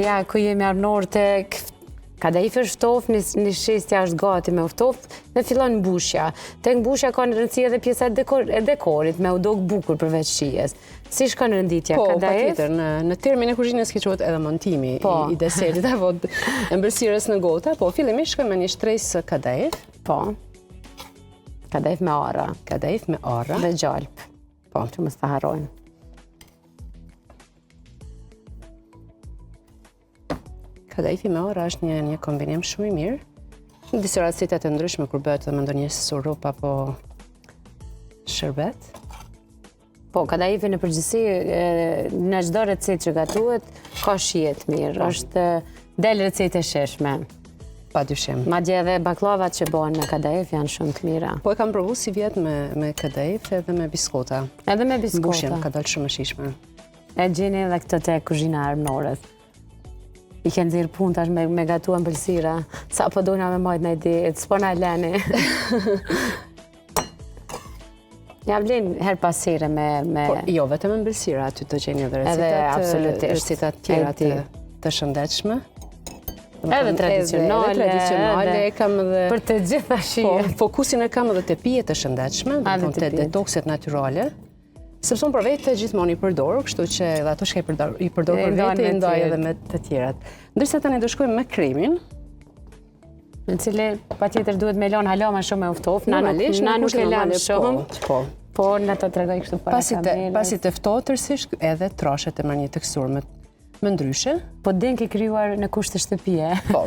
Ja, ku jemi arnor të kadaifi është ftoftë, një shestja është gati me ftoftë dhe fillon mbushja. Tek mbushja ka në rëndësi edhe pjesa e dekorit, me u dok bukur përveç shijes. Si shkon rënditja kadaif? Patjetër, në termin e kuzhinës quhet edhe montimi i desertit apo ëmbëlsirës në gota, fillimisht shkojmë me një shtresë kadaif. Kadaif me arra. Kadaif me arra. Dhe gjalp. Që mos ta harrojmë. Kadaifi me arra është një kombinim shumë i mirë. Në disa racete të ndryshme kur bëhet me ndonjë surup apo shërbet. Kadaifi në përgjithësi në çdo recetë që gatuhet ka shije të mirë. Është del recete sheshme. Padyshim. Madje edhe baklavat që bëhen me kadaif janë shumë të mira. E kam provu si vjet me kadaif edhe me biskota. Edhe me biskota. Mbushjen ka dalë shumë e shijshme. E gjeni edhe këtë te kuzhina armënores. I kënë zirë punë tash me gatu ëmbëlsira. Sa po dojna me majtë në ide, s'po na lene. Ja vlen her pas here me... Jo, vetëm ëmbëlsira, aty të gjeni edhe recetat tjera të shëndetshme. Edhe tradicionale, kam edhe... Për të gjitha shije. Fokusin e kam edhe te pijet të shëndetshme, të detokset natyrale. Sepse unë për vete gjithmonë i përdor, kështu që edhe ato që i përdor për vete, i ndaj edhe me të tjerat. Ndërsa tani do shkojmë me kremin. Në cili patjetër duhet me lënë halama shumë e ftoftë, na nuk e lëmë shumë. Po, na të tregoj kështu para kamerës. Pasi të ftohtë tërësisht edhe trashet e marrë një teksturë më ndryshe. Po den ke krijuar në kushte shtëpie. Po.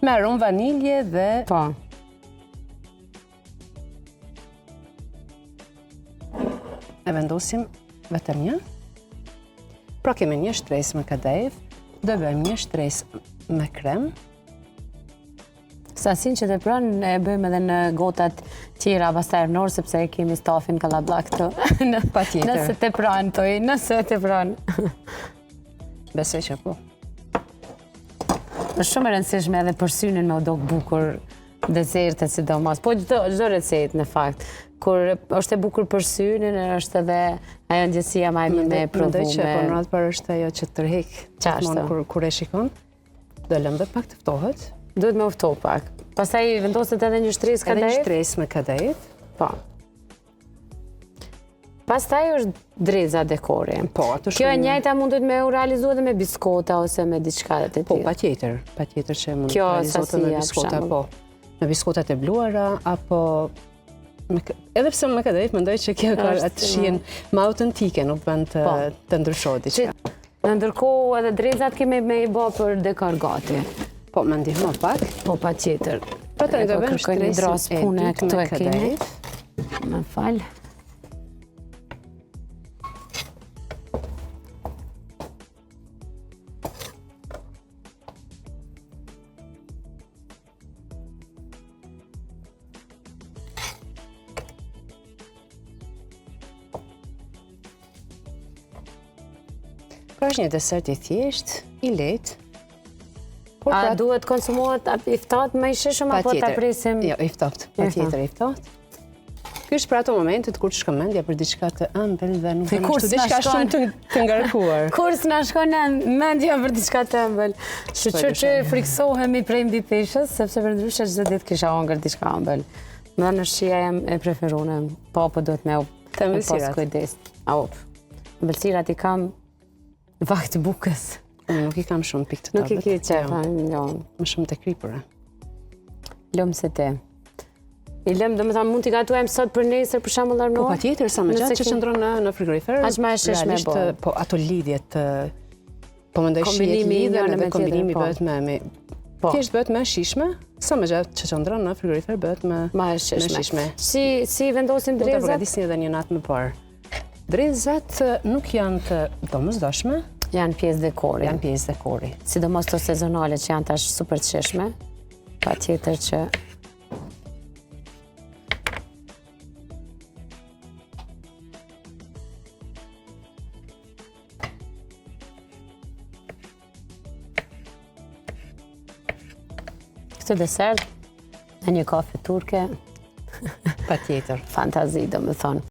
Me aromë vanilje dhe... Po. E vendosim vetëm një. Pra kemi një shtresë me kadaif, do bëjmë një shtresë me krem. Sasin që të pranë e bëjmë edhe në gotat tjera pastaj armënor, sepse kemi stafin kallabllak këtu. Patjetër. Nëse të pranë toj, nëse të pranë. Besoj që po. Është shumë e rëndësishme edhe për synin me u dok bukur desertet sidomos. Po çdo recetë në fakt. Kur është e bukur për synin, është edhe ajo ndjesia më e mirë me provume. Mendoj që po në atë parë është ajo që tërheq gjithmonë kur e shikon. Do lëm dhe pak të ftohet. Duhet me u ftohtë pak. Pastaj vendoset edhe një shtresë kadaif. Edhe një shtresë me kadaif. Po. Pastaj është dreza dekori. Po, ato shumë. Kjo e njëjta mundet me u realizu edhe me biskota ose me diçka të tillë. Po, patjetër që mund të realizohet me biskota, po. Me biskotat e bluara apo edhe pse me kadaif mendoj që kjo ka atë shijen më autentike, nuk bën të ndryshohet diçka. Ndërkohë edhe drezat kemi me i bë për dekor gati. Po, më ndihmo pak. Po, patjetër. Po tani do bëjmë shtresën e dytë me kadaif. Më fal. Pra është një desert i thjesht, i lehtë. A duhet konsumohet i ftohtë më i shishëm apo ta presim? Jo, i ftohtë, patjetër i ftohtë. Ky është për ato momentet kur të shkon mendja për diçka të ëmbël dhe nuk është për diçka shumë të ngarkuar. Kur s'na shkon mendja për diçka të ëmbël. Që friksohemi prej mbi peshës, sepse përndryshe çdo ditë kisha hongër diçka ëmbël. Më në shija e preferuar. Po duhet me pas kujdes. Ëmbëlsirat i kam vakt bukës. Unë nuk i kam shumë pikë të tablet. Nuk i ke qefa, jo. Më shumë të kripura. Lëmë se te. I lëmë, do me thamë, mund t'i gatuajmë sot për nesër, për shembull armënor? Po, patjetër, sa më gjatë që qëndron në frigorifer. Aq më e sheshme bo. Po, ato lidhjet, po mendoj shihet lidhen edhe kombinimi bëhet me... Thjesht bëhet më e shishme, sa më gjatë që qëndron në frigorifer bëhet më e shishme. Si vendosim drezat? Do të përgatisni edhe një natë më parë. Drezat nuk janë të domosdoshme. Janë pjesë dekori. Janë pjesë dekori. Sidomos të sezonale që janë tash super të sheshme. Patjetër që... Këtë desert, e një kafe turke. Patjetër. Fantazi, do me thonë.